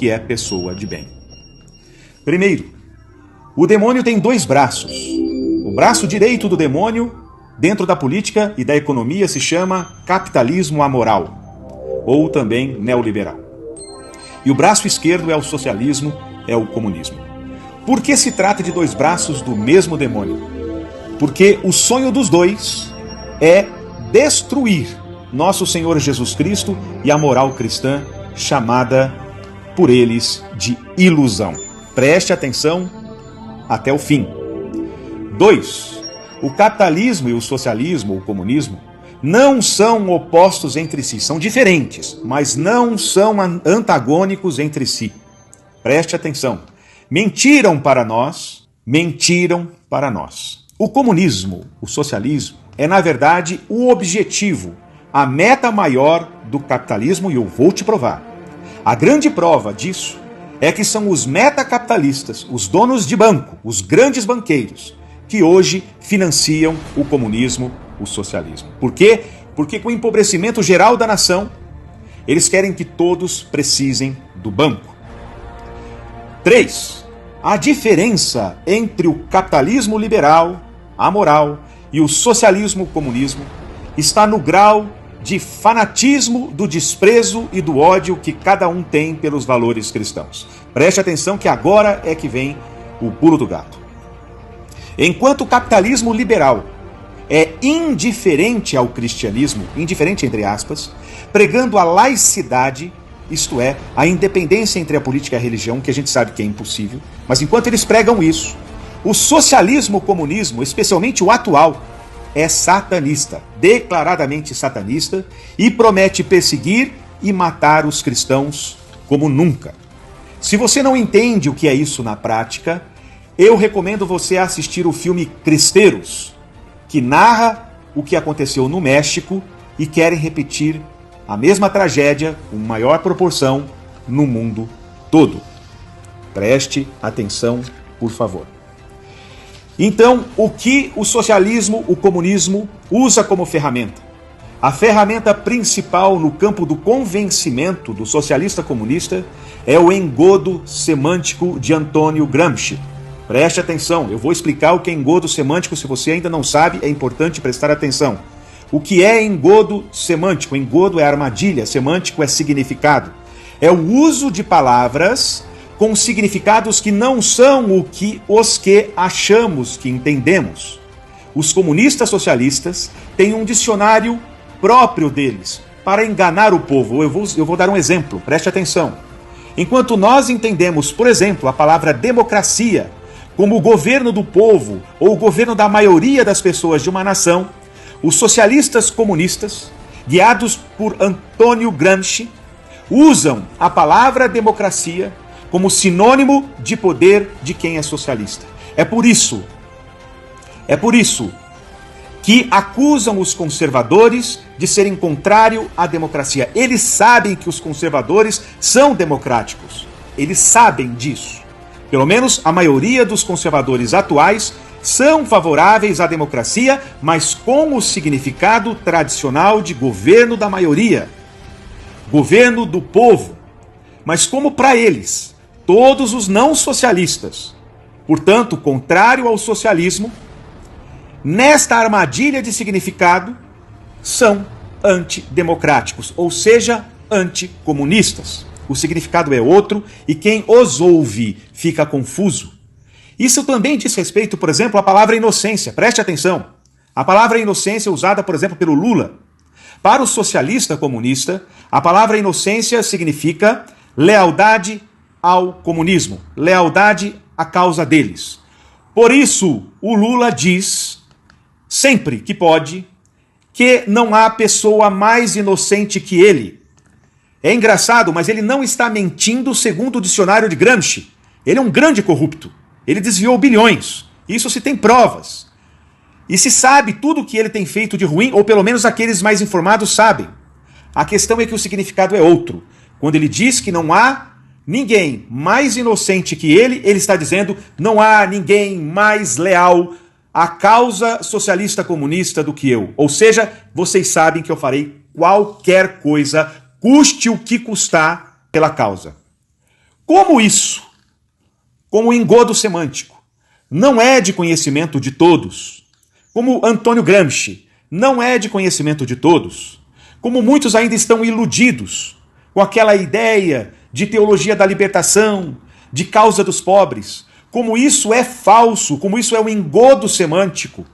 que é pessoa de bem. Primeiro, o demônio tem dois braços. O braço direito do demônio, dentro da política e da economia, se chama capitalismo amoral, ou também neoliberal. E o braço esquerdo é o socialismo, é o comunismo. Por que se trata de dois braços do mesmo demônio? Porque o sonho dos dois é destruir nosso Senhor Jesus Cristo e a moral cristã, chamada por eles de ilusão. Preste atenção até o fim. 2. O capitalismo e o socialismo, o comunismo, não são opostos entre si, são diferentes, mas não são antagônicos entre si. Preste atenção. Mentiram para nós. O comunismo, o socialismo, é na verdade o objetivo, a meta maior do capitalismo, e eu vou te provar. A grande prova disso é que são os metacapitalistas, os donos de banco, os grandes banqueiros, que hoje financiam o comunismo, o socialismo. Por quê? Porque com o empobrecimento geral da nação, eles querem que todos precisem do banco. 3. A diferença entre o capitalismo liberal, amoral, e o socialismo, comunismo, está no grau de fanatismo, do desprezo e do ódio que cada um tem pelos valores cristãos. Preste atenção que agora é que vem o pulo do gato. Enquanto o capitalismo liberal é indiferente ao cristianismo, indiferente entre aspas, pregando a laicidade, isto é, a independência entre a política e a religião, que a gente sabe que é impossível, mas enquanto eles pregam isso, o socialismo, o comunismo, especialmente o atual, é satanista, declaradamente satanista, e promete perseguir e matar os cristãos como nunca. Se você não entende o que é isso na prática, eu recomendo você assistir o filme Cristeiros, que narra o que aconteceu no México e querem repetir a mesma tragédia com maior proporção no mundo todo. Preste atenção, por favor. Então, o que o socialismo, o comunismo, usa como ferramenta? A ferramenta principal no campo do convencimento do socialista comunista é o engodo semântico de Antônio Gramsci. Preste atenção, eu vou explicar o que é engodo semântico, se você ainda não sabe, é importante prestar atenção. O que é engodo semântico? Engodo é armadilha, semântico é significado. É o uso de palavras com significados que não são os que achamos que entendemos. Os comunistas socialistas têm um dicionário próprio deles para enganar o povo. Eu vou dar um exemplo, preste atenção. Enquanto nós entendemos, por exemplo, a palavra democracia como o governo do povo ou o governo da maioria das pessoas de uma nação, os socialistas comunistas, guiados por Antônio Gramsci, usam a palavra democracia como sinônimo de poder de quem é socialista. É por isso que acusam os conservadores de serem contrário à democracia. Eles sabem que os conservadores são democráticos. Eles sabem disso. Pelo menos a maioria dos conservadores atuais são favoráveis à democracia, mas com o significado tradicional de governo da maioria, governo do povo. Mas como para eles, todos os não socialistas, portanto, contrário ao socialismo, nesta armadilha de significado, são antidemocráticos, ou seja, anticomunistas. O significado é outro e quem os ouve fica confuso. Isso também diz respeito, por exemplo, à palavra inocência. Preste atenção. A palavra inocência usada, por exemplo, pelo Lula. Para o socialista comunista, a palavra inocência significa lealdade ao comunismo, lealdade à causa deles. Por isso, o Lula diz, sempre que pode, que não há pessoa mais inocente que ele. É engraçado, mas ele não está mentindo segundo o dicionário de Gramsci. Ele é um grande corrupto. Ele desviou bilhões. Isso se tem provas. E se sabe tudo o que ele tem feito de ruim, ou pelo menos aqueles mais informados sabem. A questão é que o significado é outro. Quando ele diz que não há ninguém mais inocente que ele está dizendo não há ninguém mais leal à causa socialista comunista do que eu. Ou seja, vocês sabem que eu farei qualquer coisa, custe o que custar, pela causa. Como isso, como engodo semântico, não é de conhecimento de todos, como Antônio Gramsci não é de conhecimento de todos, como muitos ainda estão iludidos com aquela ideia de teologia da libertação, de causa dos pobres, como isso é falso, como isso é um engodo semântico.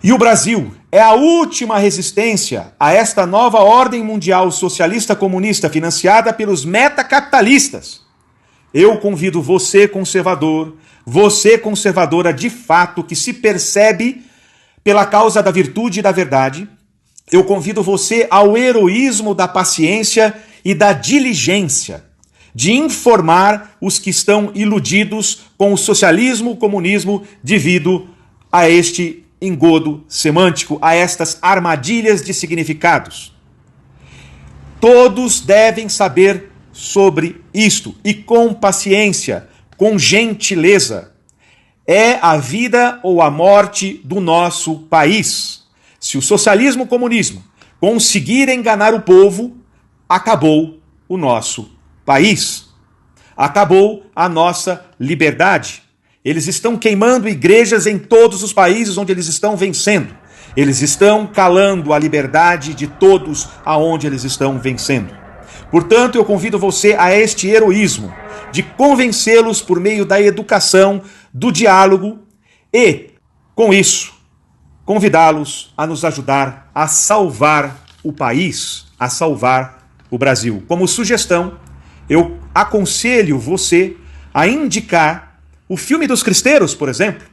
E o Brasil é a última resistência a esta nova ordem mundial socialista comunista financiada pelos metacapitalistas. Eu convido você, conservadora de fato, que se percebe pela causa da virtude e da verdade, eu convido você ao heroísmo da paciência e da diligência, de informar os que estão iludidos com o socialismo, o comunismo, devido a este engodo semântico, a estas armadilhas de significados. Todos devem saber sobre isto e com paciência, com gentileza. É a vida ou a morte do nosso país. Se o socialismo e o comunismo conseguir enganar o povo, acabou o nosso país. Acabou a nossa liberdade. Eles estão queimando igrejas em todos os países onde eles estão vencendo. Eles estão calando a liberdade de todos aonde eles estão vencendo. Portanto, eu convido você a este heroísmo de convencê-los por meio da educação, do diálogo e, com isso, convidá-los a nos ajudar a salvar o país, a salvar o Brasil. Como sugestão, eu aconselho você a indicar o filme dos Cristeiros, por exemplo,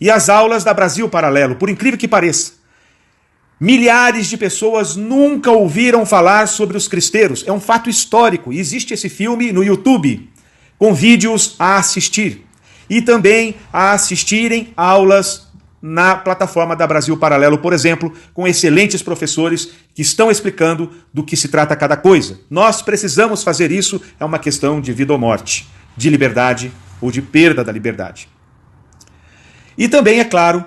e as aulas da Brasil Paralelo, por incrível que pareça. Milhares de pessoas nunca ouviram falar sobre os cristeiros. É um fato histórico. Existe esse filme no YouTube, com vídeos a assistir. E também a assistirem aulas na plataforma da Brasil Paralelo, por exemplo, com excelentes professores que estão explicando do que se trata cada coisa. Nós precisamos fazer isso, é uma questão de vida ou morte, de liberdade ou de perda da liberdade. E também, é claro,